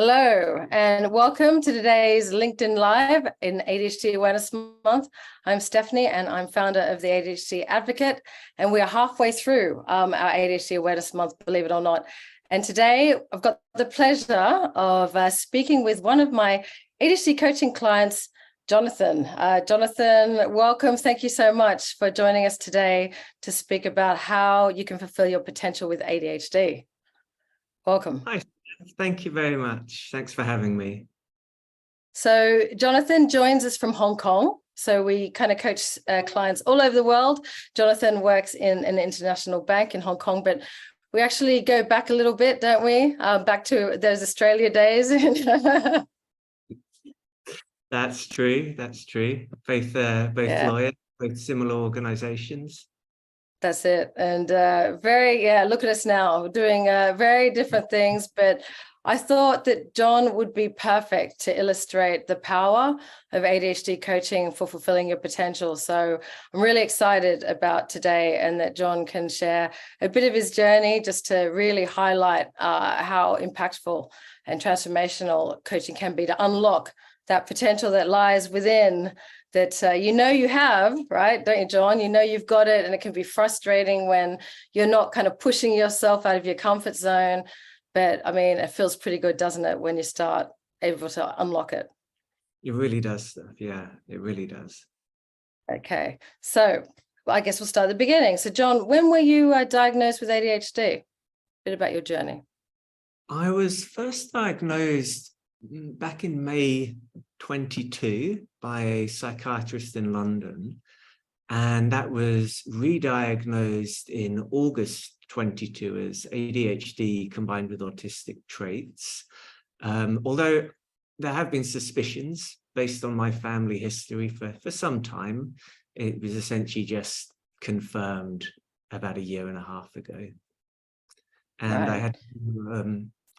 Hello, and welcome to today's LinkedIn Live in ADHD Awareness Month. I'm Stephanie, and I'm founder of the ADHD Advocate, and we are halfway through our ADHD Awareness Month, believe it or not. And today, I've got the pleasure of speaking with one of my ADHD coaching clients, Jonathan. Jonathan, welcome. Thank you so much for joining us today to speak about how you can fulfill your potential with ADHD. Welcome. Hi. Thank you very much. Thanks for having me. So Jonathan joins us from Hong Kong. So we kind of coach clients all over the world. Jonathan works in an international bank in Hong Kong, but we actually go back a little bit, don't we? Back to those Australia days. That's true. That's true. Both lawyers, both similar organizations. That's it. And look at us now doing very different things. But I thought that John would be perfect to illustrate the power of ADHD coaching for fulfilling your potential. So I'm really excited about today, and that John can share a bit of his journey just to really highlight how impactful and transformational coaching can be to unlock that potential that lies within that you have, right? Don't you, John? You know you've got it, and it can be frustrating when you're not kind of pushing yourself out of your comfort zone. But I mean, it feels pretty good, doesn't it, when you start able to unlock it? It really does. Yeah, it really does. Okay, so I guess we'll start at the beginning. So John, when were you diagnosed with ADHD? A bit about your journey. I was first diagnosed back in May 22 by a psychiatrist in London, and that was re-diagnosed in August 22 as ADHD combined with autistic traits. Although there have been suspicions based on my family history for some time, it was essentially just confirmed about a year and a half ago. And right. I had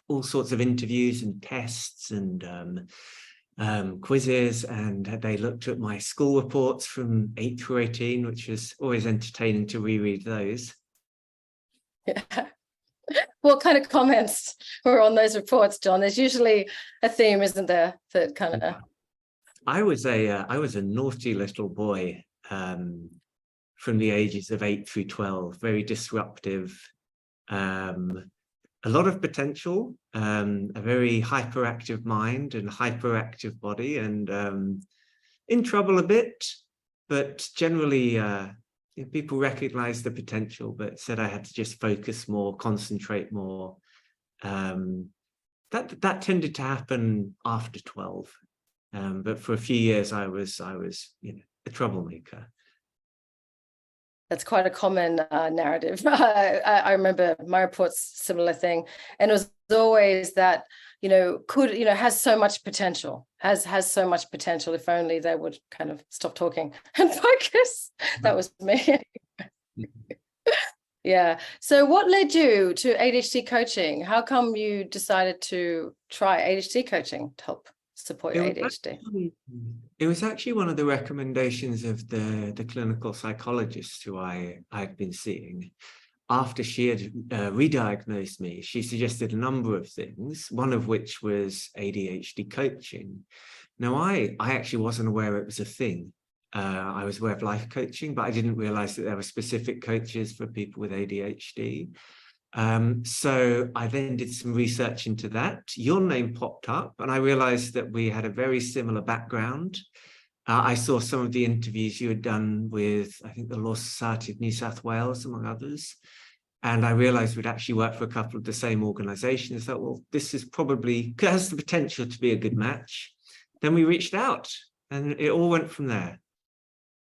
all sorts of interviews and tests and quizzes, and they looked at my school reports from 8 through 18, which was always entertaining to reread those. Yeah. What kind of comments were on those reports, John? There's usually a theme, isn't there? That kind of. I was a naughty little boy from the ages of 8 through 12, very disruptive. A lot of potential, a very hyperactive mind and hyperactive body, and in trouble a bit, but generally people recognized the potential, but said I had to just focus more, concentrate more. That tended to happen after 12, but for a few years I was a troublemaker. That's quite a common narrative. I remember my report's similar thing, and it was always that has so much potential, has so much potential. If only they would kind of stop talking and focus. That was me. Yeah. So, what led you to ADHD coaching? How come you decided to try ADHD coaching to help support your ADHD? It was actually one of the recommendations of the clinical psychologist who I'd been seeing. After she had re-diagnosed me, she suggested a number of things, one of which was ADHD coaching. Now, I actually wasn't aware it was a thing. I was aware of life coaching, but I didn't realize that there were specific coaches for people with ADHD. So I then did some research into that. Your name popped up, and I realized that we had a very similar background. I saw some of the interviews you had done with, I think, the Law Society of New South Wales, among others. And I realized we'd actually worked for a couple of the same organizations. I thought, well, this is probably has the potential to be a good match. Then we reached out, and it all went from there.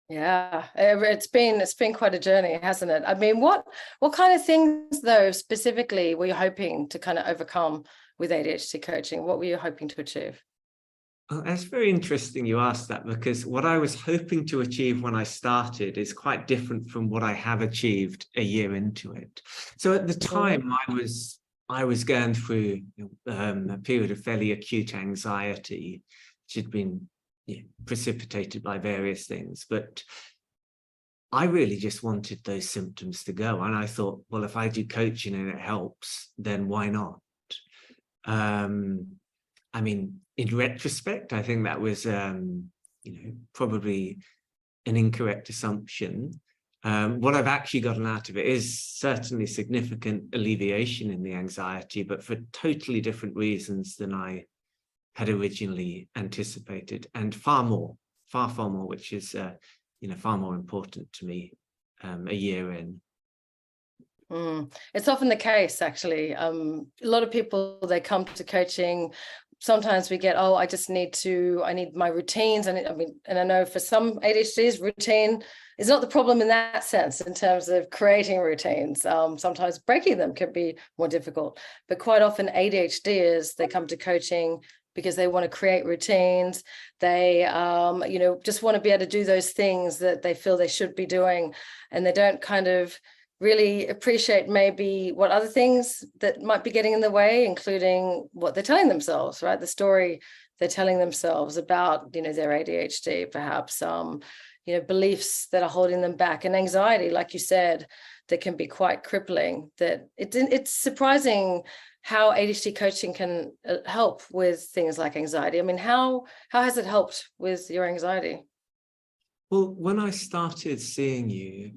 Yeah, it's been quite a journey, hasn't it? I mean, what kind of things, though, specifically were you hoping to kind of overcome with ADHD coaching? What were you hoping to achieve? Well, that's very interesting you asked that, because what I was hoping to achieve when I started is quite different from what I have achieved a year into it. So at the time, I was going through a period of fairly acute anxiety, which had been precipitated by various things, but I really just wanted those symptoms to go. And I thought, well, if I do coaching and it helps, then why not? I mean, in retrospect, I think that was, probably an incorrect assumption. What I've actually gotten out of it is certainly significant alleviation in the anxiety, but for totally different reasons than I had originally anticipated, and far more, far more, which is, far more important to me a year in. It's often the case, actually. A lot of people, they come to coaching. Sometimes we get, oh, I need my routines. And I know for some ADHDs, routine is not the problem in that sense, in terms of creating routines. Sometimes breaking them can be more difficult, but quite often ADHDers, they come to coaching because they want to create routines. They, just want to be able to do those things that they feel they should be doing. And they don't kind of really appreciate maybe what other things that might be getting in the way, including what they're telling themselves, right? The story they're telling themselves about, their ADHD, perhaps, beliefs that are holding them back, and anxiety, like you said, that can be quite crippling. That it's surprising how ADHD coaching can help with things like anxiety. I mean, how has it helped with your anxiety? Well, when I started seeing you,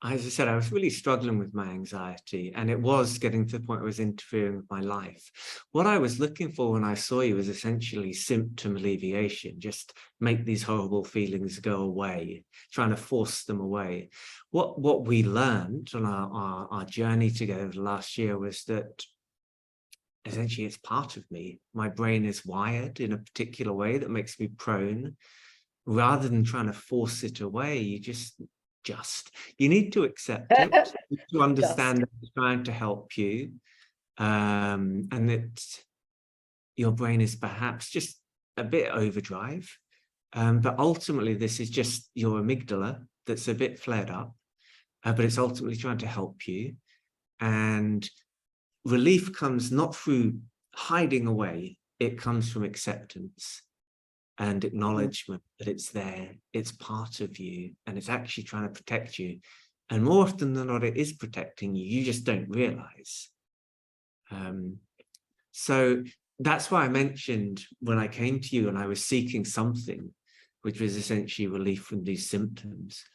as I said, I was really struggling with my anxiety, and it was getting to the point where it was interfering with my life. What I was looking for when I saw you was essentially symptom alleviation, just make these horrible feelings go away, trying to force them away. What we learned on our journey together last year was that essentially it's part of me. My brain is wired in a particular way that makes me prone. Rather than trying to force it away, you need to accept it, to understand that it's trying to help you, and that your brain is perhaps just a bit overdrive, but ultimately this is just your amygdala that's a bit flared up, but it's ultimately trying to help you. And relief comes not through hiding away, it comes from acceptance and acknowledgement that it's there, it's part of you, and it's actually trying to protect you. And more often than not, it is protecting you, you just don't realize. So that's why I mentioned when I came to you and I was seeking something, which was essentially relief from these symptoms.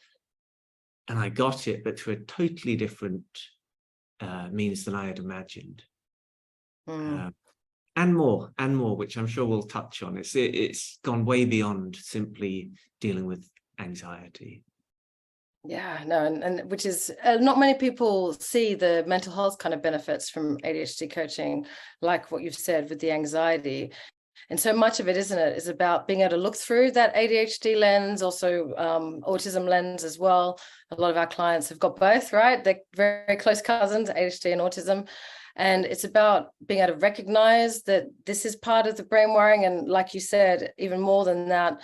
And I got it, but through a totally different means than I had imagined. And more, which I'm sure we'll touch on. It's gone way beyond simply dealing with anxiety. Yeah, no, and which is not many people see the mental health kind of benefits from ADHD coaching, like what you've said with the anxiety. And so much of it, isn't it, is about being able to look through that ADHD lens, also autism lens as well. A lot of our clients have got both, right? They're very close cousins, ADHD and autism. And it's about being able to recognize that this is part of the brain wiring. And like you said, even more than that,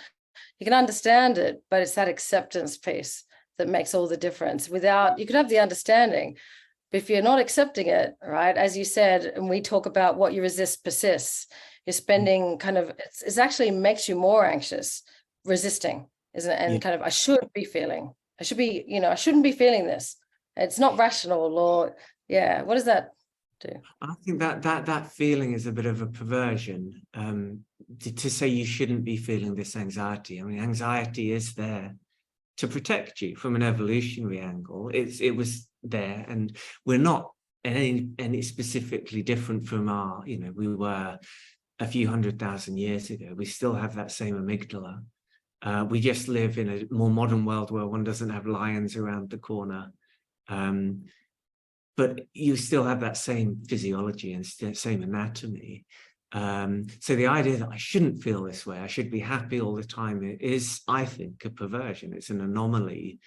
you can understand it, but it's that acceptance piece that makes all the difference. You could have the understanding, but if you're not accepting it, right, as you said, and we talk about what you resist persists, you're spending it actually makes you more anxious, resisting, isn't it? And I shouldn't be feeling this. It's not rational, or, what does that do? I think that feeling is a bit of a perversion, to say you shouldn't be feeling this anxiety. I mean, anxiety is there to protect you from an evolutionary angle. It was there, and we're not any specifically different from we were a few 100,000 years ago. We still have that same amygdala. We just live in a more modern world where one doesn't have lions around the corner. But you still have that same physiology and same anatomy. So the idea that I shouldn't feel this way, I should be happy all the time, is, I think, a perversion. It's an anomaly.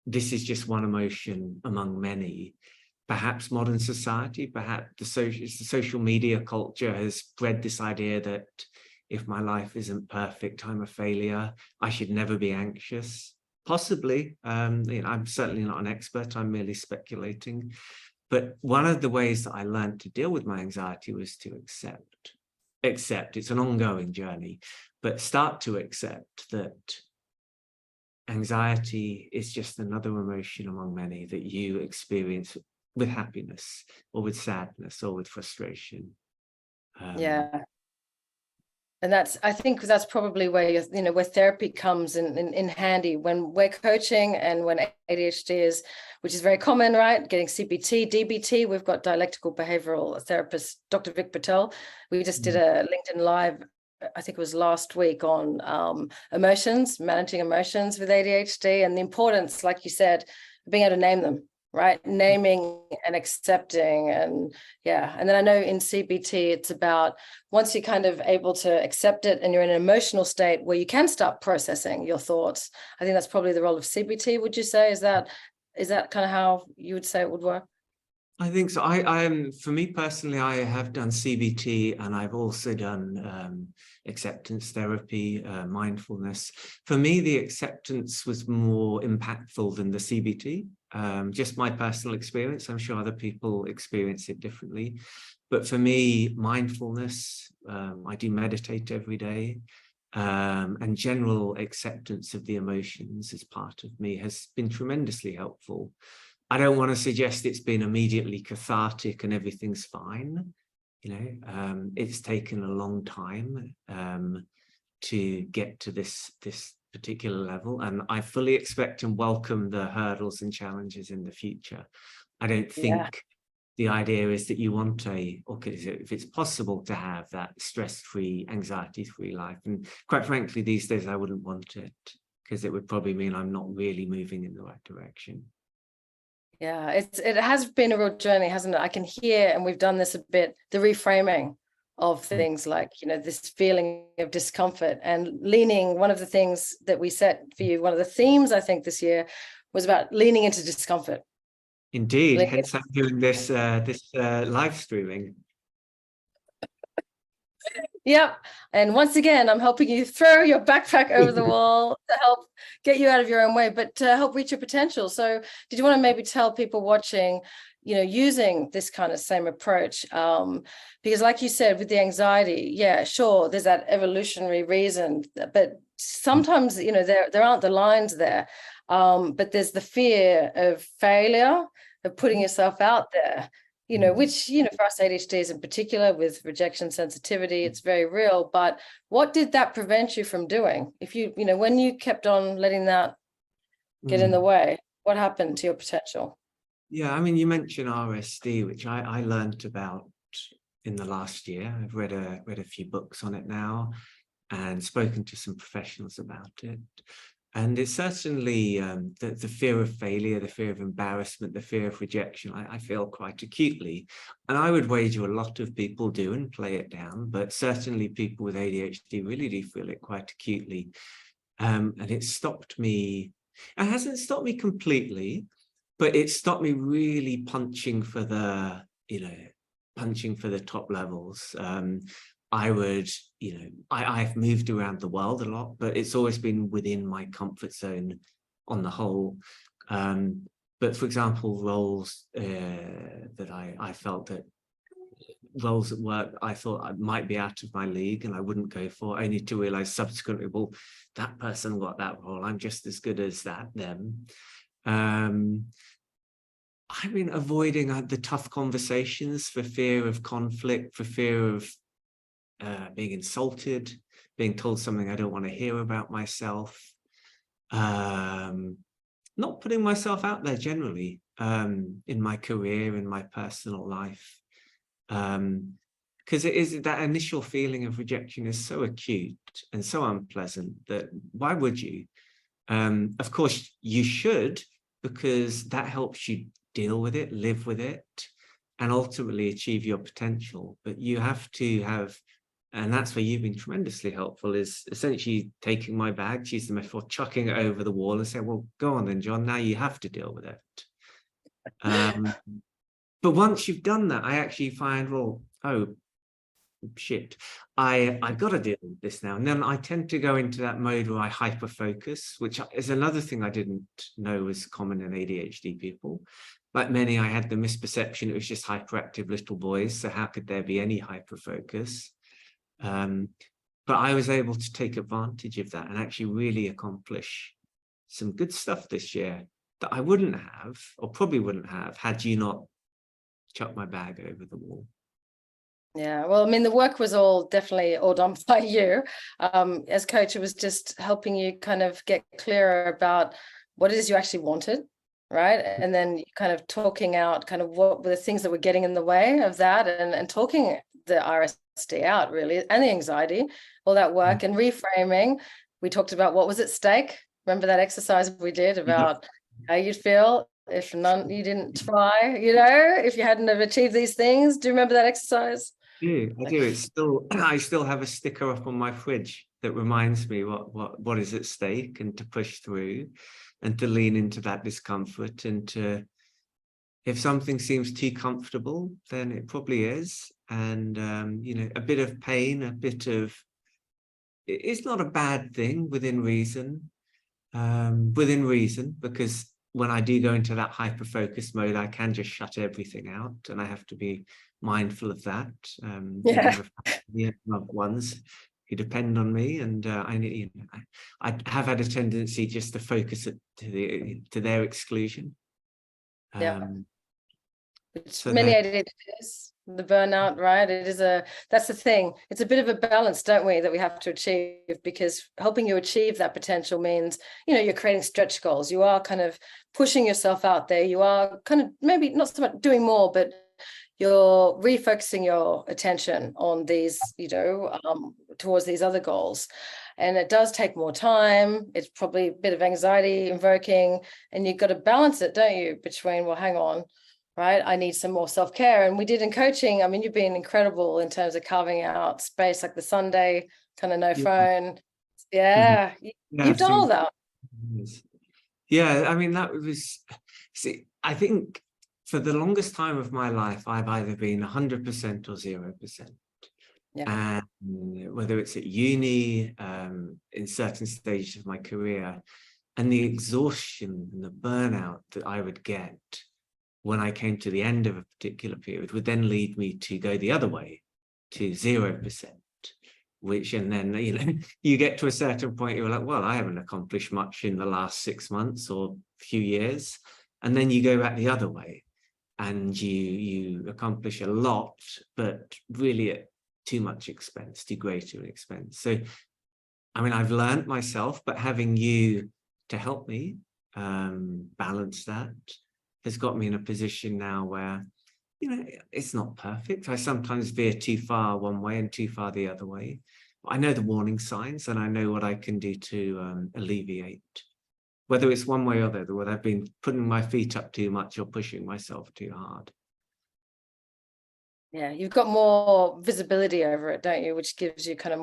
This is just one emotion among many. Perhaps modern society, perhaps the social media culture has bred this idea that if my life isn't perfect, I'm a failure. I should never be anxious. Possibly. I'm certainly not an expert. I'm merely speculating. But one of the ways that I learned to deal with my anxiety was to accept. It's an ongoing journey, but start to accept that anxiety is just another emotion among many that you experience with happiness or with sadness or with frustration. Yeah. And I think that's probably where where therapy comes in handy when we're coaching and when ADHD is, which is very common, right? Getting CBT, DBT. We've got dialectical behavioral therapist, Dr. Vic Patel. We just did a LinkedIn Live, I think it was last week, on emotions, managing emotions with ADHD, and the importance, like you said, of being able to name them. Right, naming and accepting, and and then I know in CBT it's about once you're kind of able to accept it and you're in an emotional state where you can start processing your thoughts. I think that's probably the role of CBT. Would you say is that kind of how you would say it would work? I think so. I am, for me personally, I have done CBT, and I've also done acceptance therapy, mindfulness. For me, the acceptance was more impactful than the CBT. Just my personal experience. I'm sure other people experience it differently. But for me, mindfulness, I do meditate every day, and general acceptance of the emotions as part of me has been tremendously helpful. I don't want to suggest it's been immediately cathartic and everything's fine. It's taken a long time to get to this particular level, and I fully expect and welcome the hurdles and challenges in the future. I don't think the idea is that you want if it's possible to have that stress-free, anxiety-free life. And quite frankly, these days I wouldn't want it, because it would probably mean I'm not really moving in the right direction. Yeah, it has been a real journey, hasn't it? I can hear, and we've done this a bit, the reframing of things like, this feeling of discomfort and leaning. One of the things that we set for you, one of the themes, I think, this year was about leaning into discomfort. Indeed, hence I'm doing this live streaming. Yep. And once again, I'm helping you throw your backpack over the wall to help get you out of your own way, but to help reach your potential. So did you want to maybe tell people watching, using this kind of same approach? Because like you said, with the anxiety, sure, there's that evolutionary reason, but sometimes, there aren't the lines there. But there's the fear of failure, of putting yourself out there. Which, for us ADHDers in particular, with rejection sensitivity, it's very real. But what did that prevent you from doing? If when you kept on letting that get in the way, what happened to your potential? Yeah, I mean, you mentioned RSD, which I learned about in the last year. I've read a few books on it now and spoken to some professionals about it. And it's certainly the fear of failure, the fear of embarrassment, the fear of rejection, I feel quite acutely. And I would wager a lot of people do and play it down, but certainly people with ADHD really do feel it quite acutely. And it stopped me. It hasn't stopped me completely, but it stopped me really punching for the top levels. I've moved around the world a lot, but it's always been within my comfort zone on the whole. But for example, roles that I felt that roles at work I thought I might be out of my league and I wouldn't go for, only to realize subsequently, well, that person got that role, I'm just as good as them. I've been avoiding the tough conversations for fear of conflict, for fear of being insulted, being told something I don't want to hear about myself, not putting myself out there generally in my career, in my personal life, because it is that initial feeling of rejection is so acute and so unpleasant that why would you? Of course you should, because that helps you deal with it, live with it, and ultimately achieve your potential. But you have to have, and that's where you've been tremendously helpful, is essentially taking my bag, to use the metaphor, chucking it over the wall and say, well, go on then, John, now you have to deal with it. But once you've done that, I actually find, well, oh, shit, I've got to deal with this now. And then I tend to go into that mode where I hyper-focus, which is another thing I didn't know was common in ADHD people. Like many, I had the misperception it was just hyperactive little boys, so how could there be any hyper-focus? But I was able to take advantage of that and actually really accomplish some good stuff this year that I wouldn't have, or probably wouldn't have, had you not chucked my bag over the wall. Yeah, well, I mean, the work was all definitely all done by you. As coach, it was just helping you kind of get clearer about what it is you actually wanted, right? And then kind of talking out kind of what were the things that were getting in the way of that, and talking the RSD out, really, and the anxiety, all that work and reframing. We talked about what was at stake. Remember that exercise we did about how you'd feel if you didn't try, if you hadn't have achieved these things. Do you remember that exercise? I do. It's still, I still have a sticker up on my fridge that reminds me what is at stake, and to push through and to lean into that discomfort, and to, if something seems too comfortable, then it probably is. And a bit of pain, it's not a bad thing within reason. Because when I do go into that hyper focus mode, I can just shut everything out, and I have to be mindful of that. Loved ones who depend on me, and I have had a tendency just to focus to their exclusion. So many ADHDers, the burnout, right? That's the thing. It's a bit of a balance, don't we, that we have to achieve, because helping you achieve that potential means, you're creating stretch goals. You are kind of pushing yourself out there. You are kind of maybe not so much doing more, but you're refocusing your attention on these, towards these other goals. And it does take more time. It's probably a bit of anxiety invoking, and you've got to balance it, don't you, between, well, hang on, right? I need some more self-care. And we did in coaching. I mean, you've been incredible in terms of carving out space, like the Sunday kind of no phone. Yeah. You've done all that. Yeah. I mean, I think for the longest time of my life, I've either been 100% or 0%. Yeah. And whether it's at uni, in certain stages of my career, and the exhaustion and the burnout that I would get when I came to the end of a particular period would then lead me to go the other way, to 0%, and then, you get to a certain point, you're like, well, I haven't accomplished much in the last 6 months or few years. And then you go back the other way, and you accomplish a lot, but really at too much expense, too great an expense. So, I mean, I've learned myself, but having you to help me balance that has got me in a position now where, it's not perfect. I sometimes veer too far one way and too far the other way. I know the warning signs, and I know what I can do to alleviate, whether it's one way or the other, whether I've been putting my feet up too much or pushing myself too hard. Yeah, you've got more visibility over it, don't you? Which gives you kind of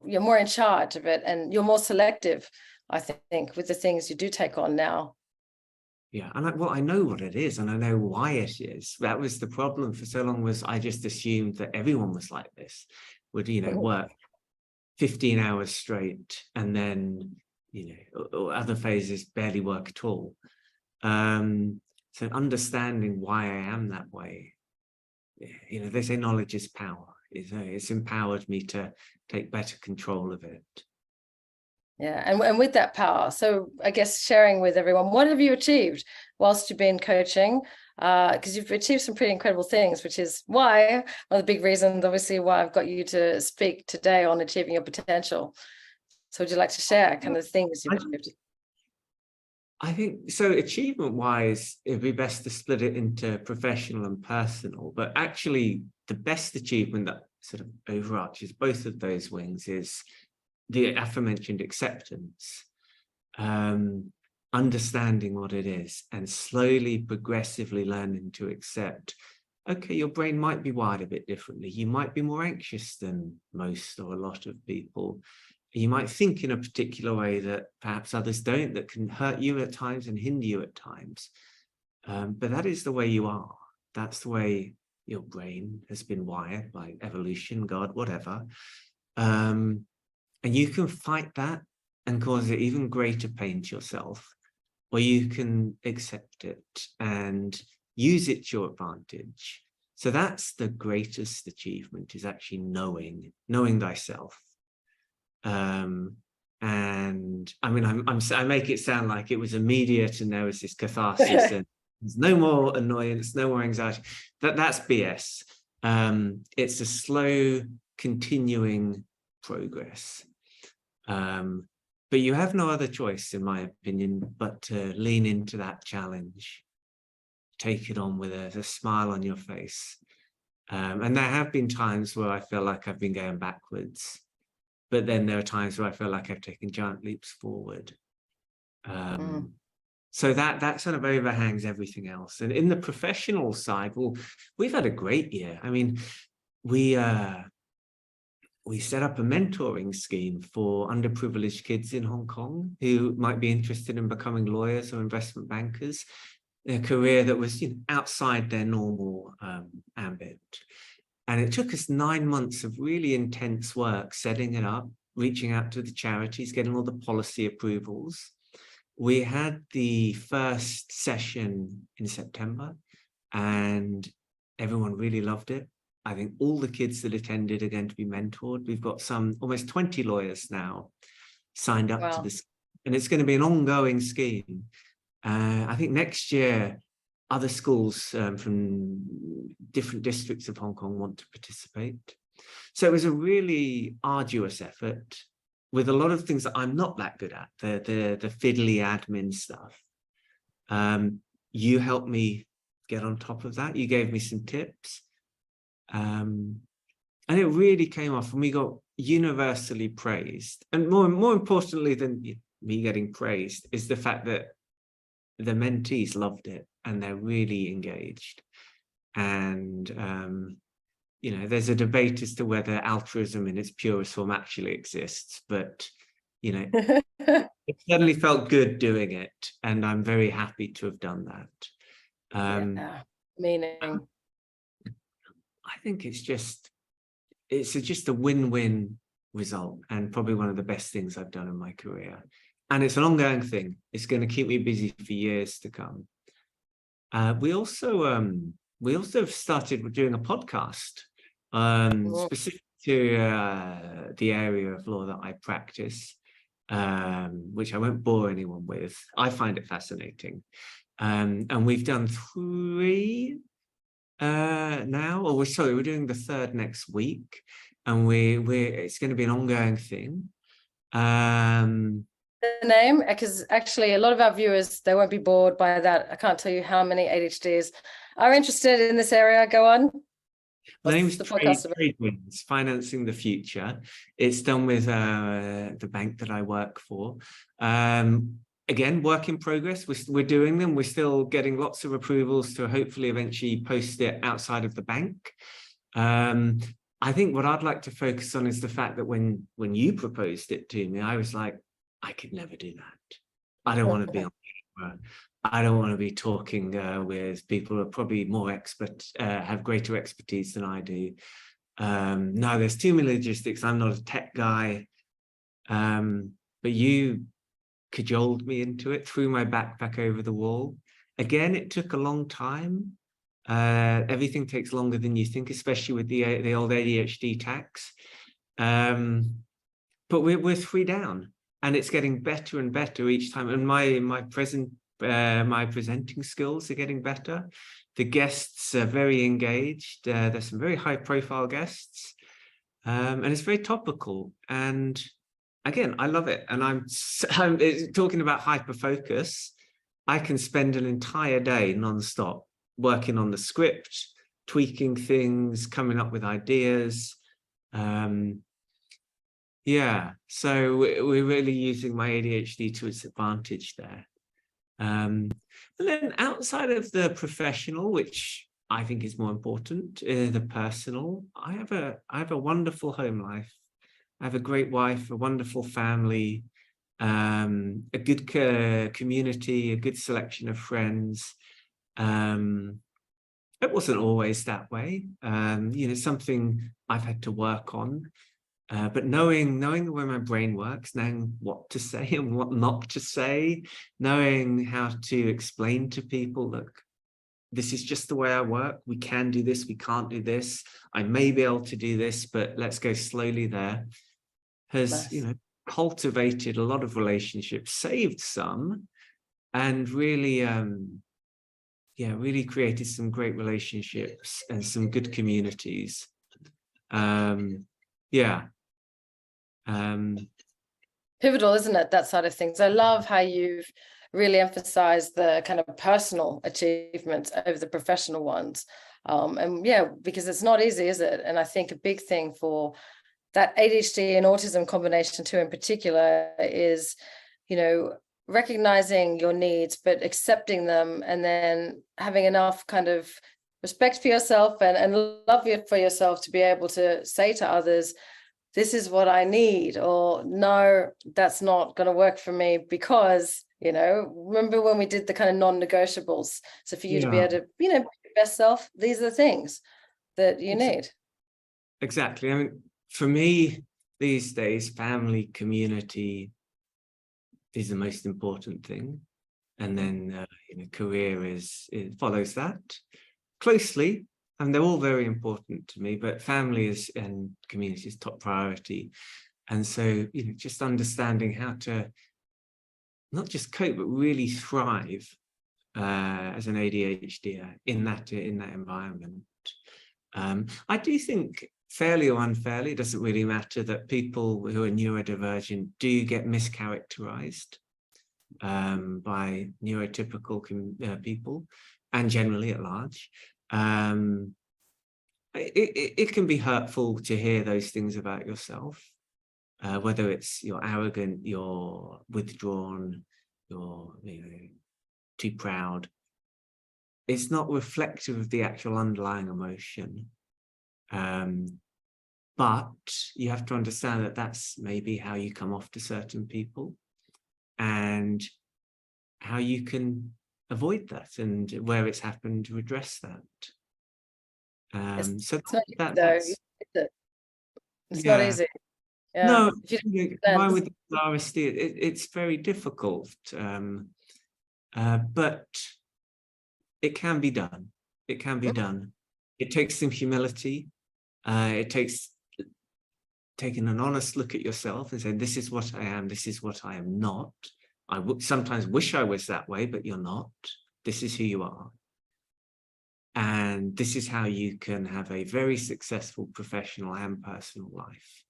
you're more in charge of it, and you're more selective, I think, with the things you do take on now. Yeah, and I know what it is, and I know why it is. That was the problem for so long, was I just assumed that everyone was like this, would, work 15 hours straight, and then, or other phases barely work at all. So understanding why I am that way, they say knowledge is power. It's empowered me to take better control of it. Yeah, and with that power, so I guess sharing with everyone, what have you achieved whilst you've been coaching? Because you've achieved some pretty incredible things, which is why, one of the big reasons, obviously, why I've got you to speak today on achieving your potential. So would you like to share kind of the things you've achieved? I think so. Achievement-wise, it'd be best to split it into professional and personal. But actually, the best achievement that sort of overarches both of those wings is the aforementioned acceptance, understanding what it is, and slowly, progressively learning to accept, okay, your brain might be wired a bit differently. You might be more anxious than most or a lot of people. You might think in a particular way that perhaps others don't, that can hurt you at times and hinder you at times. But that is the way you are. That's the way your brain has been wired by evolution, God, whatever. And you can fight that and cause it even greater pain to yourself, or you can accept it and use it to your advantage. So that's the greatest achievement, is actually knowing thyself. And I mean, I make it sound like it was immediate and there was this catharsis and there's no more annoyance, no more anxiety. That's BS. It's a slow, continuing progress. But you have no other choice, in my opinion, but to lean into that challenge, take it on with a smile on your face. And there have been times where I feel like I've been going backwards, but then there are times where I feel like I've taken giant leaps forward. So that sort of overhangs everything else. And in the professional side, well, we've had a great year. I mean, we set up a mentoring scheme for underprivileged kids in Hong Kong who might be interested in becoming lawyers or investment bankers, a career that was, you know, outside their normal ambit. And it took us 9 months of really intense work setting it up, reaching out to the charities, getting all the policy approvals. We had the first session in September and everyone really loved it. I think all the kids that attended are going to be mentored. We've got almost 20 lawyers now signed up to this, and it's going to be an ongoing scheme. I think next year, other schools from different districts of Hong Kong want to participate. So it was a really arduous effort with a lot of things that I'm not that good at, the fiddly admin stuff. You helped me get on top of that. You gave me some tips. And it really came off, and we got universally praised. And more importantly than me getting praised is the fact that the mentees loved it and they're really engaged. And you know, there's a debate as to whether altruism in its purest form actually exists, but you know, it certainly felt good doing it, and I'm very happy to have done that. Meaning, I think it's just a win-win result, and probably one of the best things I've done in my career. And it's an ongoing thing. It's going to keep me busy for years to come. We also have started doing a podcast specific to the area of law that I practice, which I won't bore anyone with. I find it fascinating. And we've done 3 now, or we're doing the 3rd next week, and it's going to be an ongoing thing. The name, because actually a lot of our viewers, they won't be bored by that. I can't tell you how many ADHDers are interested in this area. Go on. The name's Trade Wins, Financing the Future. It's done with the bank that I work for. Again, work in progress. We're doing them. We're still getting lots of approvals to hopefully eventually post it outside of the bank. I think what I'd like to focus on is the fact that when you proposed it to me, I was like, I could never do that. I don't want to be on camera. I don't want to be talking with people who are probably more expert, have greater expertise than I do. No, there's too many logistics. I'm not a tech guy. But you cajoled me into it, threw my backpack over the wall. Again, it took a long time. Everything takes longer than you think, especially with the old ADHD tax. But we're 3 down, and it's getting better and better each time. And my presenting skills are getting better. The guests are very engaged. There's some very high-profile guests, and it's very topical. And again, I love it. And I'm talking about hyper-focus. I can spend an entire day non-stop working on the script, tweaking things, coming up with ideas. Yeah, so we're really using my ADHD to its advantage there. And then outside of the professional, which I think is more important, the personal, I have a wonderful home life. I have a great wife, a wonderful family, a good community, a good selection of friends. It wasn't always that way. You know, something I've had to work on. But knowing the way my brain works, knowing what to say and what not to say, knowing how to explain to people, look, this is just the way I work. We can do this, we can't do this. I may be able to do this, but let's go slowly there. Has, you know, cultivated a lot of relationships, saved some, and really really created some great relationships and some good communities. Pivotal, isn't it, that side of things? I love how you've really emphasized the kind of personal achievements over the professional ones. And yeah, because it's not easy, is it? And I think a big thing for that ADHD and autism combination too in particular is, you know, recognizing your needs, but accepting them, and then having enough kind of respect for yourself and love for yourself to be able to say to others, this is what I need, or no, that's not going to work for me because, you know, remember when we did the kind of non-negotiables? So for you to be able to, you know, be your best self, these are the things that you need. Exactly. I mean, for me these days, family, community is the most important thing. And then, you know, career it follows that closely. And they're all very important to me, but family and community is top priority. And so, you know, just understanding how to not just cope, but really thrive as an ADHDer in that environment. I do think, fairly or unfairly, it doesn't really matter, that people who are neurodivergent do get mischaracterized by neurotypical people, and generally at large. It can be hurtful to hear those things about yourself, whether it's you're arrogant, you're withdrawn, you're, you know, too proud. It's not reflective of the actual underlying emotion. But you have to understand that that's maybe how you come off to certain people, and how you can avoid that, and where it's happened to address that. So that's not easy. Yeah. No, why with RSD, it's very difficult, but it can be done. It can be done. It takes some humility. It takes taking an honest look at yourself and saying, this is what I am, this is what I am not. I would sometimes wish I was that way, but you're not. This is who you are. And this is how you can have a very successful professional and personal life.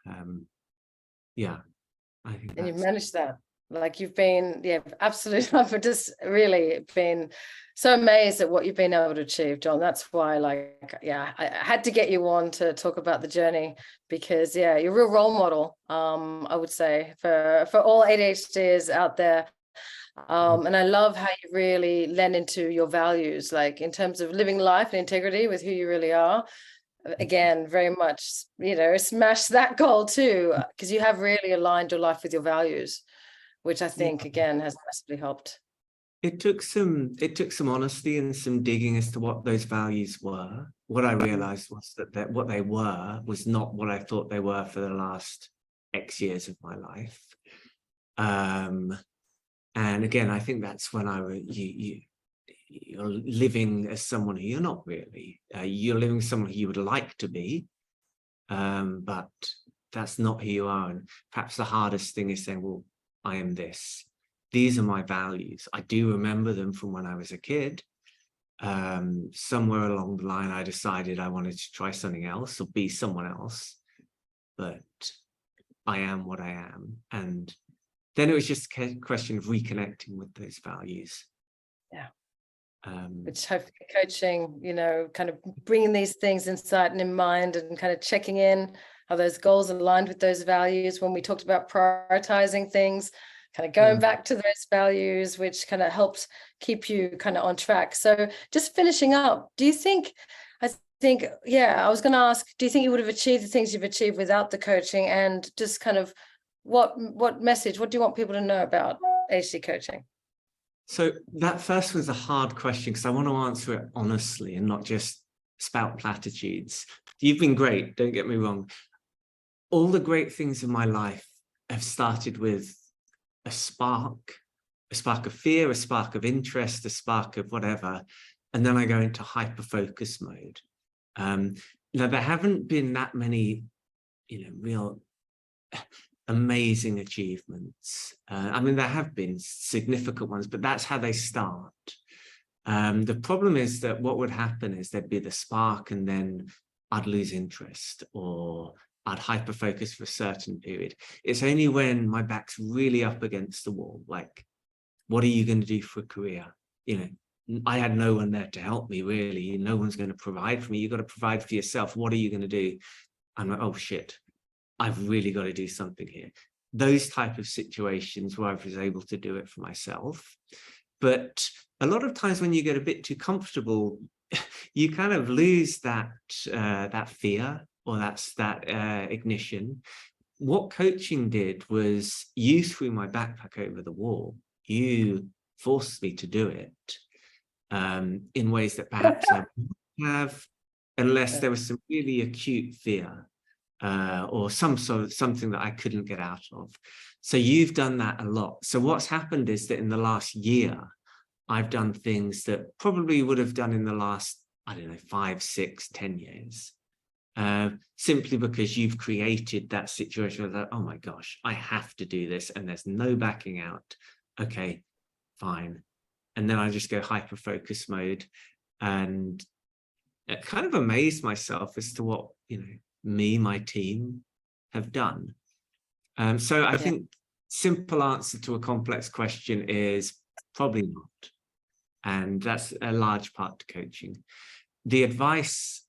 I think and you've managed that. Like you've been, absolutely. I've just really been so amazed at what you've been able to achieve, John. That's why, I had to get you on to talk about the journey, because you're a real role model, I would say, for all ADHDers out there. And I love how you really lend into your values, like in terms of living life and integrity with who you really are. Again, very much, smash that goal too, because you have really aligned your life with your values, which I think again has massively helped. It took some honesty and some digging as to what those values were. What I realized was that what they were was not what I thought they were for the last X years of my life. And again, I think that's when you're living as someone who you're not really. You're living someone who you would like to be, but that's not who you are. And perhaps the hardest thing is saying, well, I am this. These are my values. I do remember them from when I was a kid. Somewhere along the line, I decided I wanted to try something else or be someone else, but I am what I am. And then it was just a question of reconnecting with those values. Yeah. Which hopefully coaching, kind of bringing these things inside and in mind, and kind of checking in, are those goals aligned with those values? When we talked about prioritizing things, kind of going back to those values, which kind of helps keep you kind of on track. So just finishing up, I was going to ask, do you think you would have achieved the things you've achieved without the coaching? And just kind of what message, what do you want people to know about ADHD coaching? So that first was a hard question, because I want to answer it honestly and not just spout platitudes. You've been great, don't get me wrong. All the great things in my life have started with a spark of fear, a spark of interest, a spark of whatever, and then I go into hyper-focus mode. Now, there haven't been that many, a amazing achievements. I mean, there have been significant ones, but that's how they start. The problem is that what would happen is there'd be the spark, and then I'd lose interest, or I'd hyper-focus for a certain period. It's only when my back's really up against the wall, like, what are you going to do for a career? You know, I had no one there to help me, really. No one's going to provide for me. You've got to provide for yourself. What are you going to do? I'm like, oh shit, I've really got to do something here. Those type of situations where I was able to do it for myself. But a lot of times when you get a bit too comfortable, you kind of lose that that fear, or that ignition. What coaching did was, you threw my backpack over the wall. You forced me to do it in ways that perhaps I wouldn't have, unless there was some really acute fear or some sort of something that I couldn't get out of. So you've done that a lot. So what's happened is that in the last year, I've done things that probably would have done in the last, I don't know, 5, 6, 10 years. Simply because you've created that situation where, oh my gosh, I have to do this, and there's no backing out. Okay, fine. And then I just go hyper focus mode, and it kind of amazed myself as to what, you know, my team have done. So I think simple answer to a complex question is probably not. And that's a large part to coaching. The advice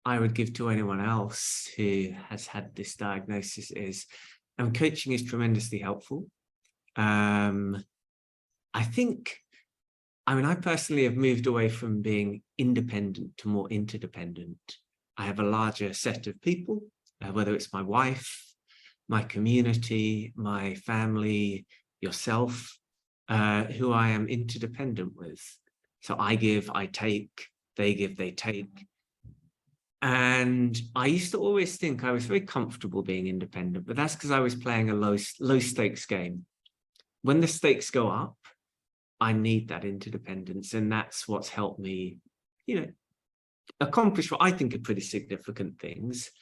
I would give to anyone else who has had this diagnosis is, coaching is tremendously helpful. I think, I mean, I personally have moved away from being independent to more interdependent. I have a larger set of people, whether it's my wife, my community, my family, yourself, who I am interdependent with. So I give, I take, they give, they take. And I used to always think I was very comfortable being independent, but that's because I was playing a low stakes game. When the stakes go up, I need that interdependence. And that's what's helped me, you know, accomplish what I think are pretty significant things.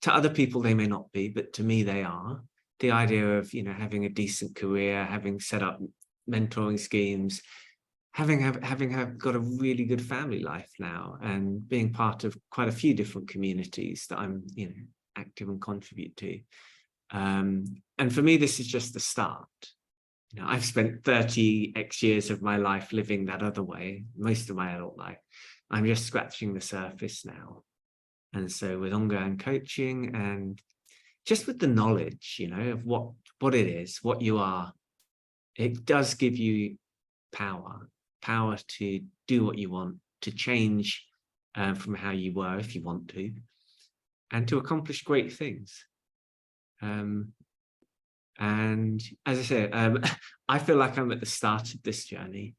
To other people, they may not be, but to me, they are. The idea of, you know, having a decent career, having set up mentoring schemes, having got a really good family life now, and being part of quite a few different communities that I'm, you know, active and contribute to. And for me, this is just the start. You know, I've spent 30x years of my life living that other way, most of my adult life. I'm just scratching the surface now. And so with ongoing coaching and just with the knowledge, you know, of what it is, what you are, it does give you power to do what you want, to change from how you were if you want to, and to accomplish great things. And as I said, I feel like I'm at the start of this journey,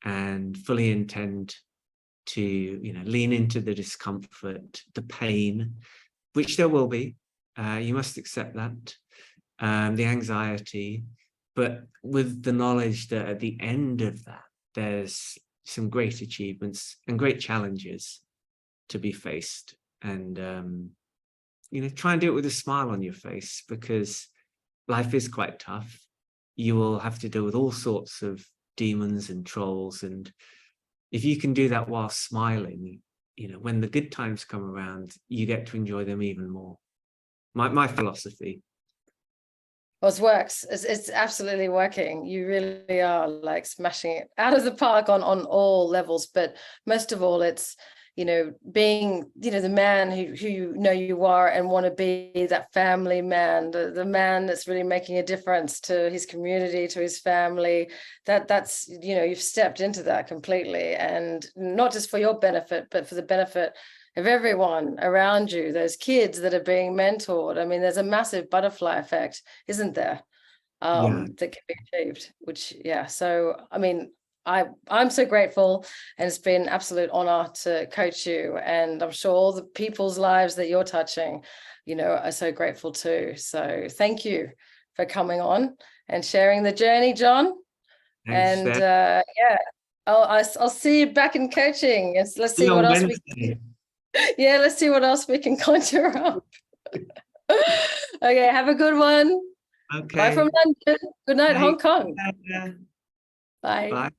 and fully intend to, you know, lean into the discomfort, the pain, which there will be. You must accept that, the anxiety, but with the knowledge that at the end of that, there's some great achievements and great challenges to be faced. And, you know, try and do it with a smile on your face, because life is quite tough. You will have to deal with all sorts of demons and trolls. And if you can do that while smiling, you know, when the good times come around, you get to enjoy them even more. My philosophy. Well, it works. It's absolutely working. You really are like smashing it out of the park on all levels. But most of all, it's, you know, being, you know, the man who you know you are, and want to be that family man, the man that's really making a difference to his community, to his family. That's, you know, you've stepped into that completely, and not just for your benefit, but for the benefit of everyone around you, those kids that are being mentored. I mean, there's a massive butterfly effect, isn't there? That can be achieved, which, yeah. So, I mean, I'm so grateful, and it's been an absolute honor to coach you. And I'm sure all the people's lives that you're touching, you know, are so grateful too. So thank you for coming on and sharing the journey, John. Thanks, and Steph. yeah, I'll see you back in coaching. And let's see what else we can. Yeah, let's see what else we can conjure up. Okay, have a good one. Okay. Bye from London. Good night, Bye. Hong Kong. Bye. Bye.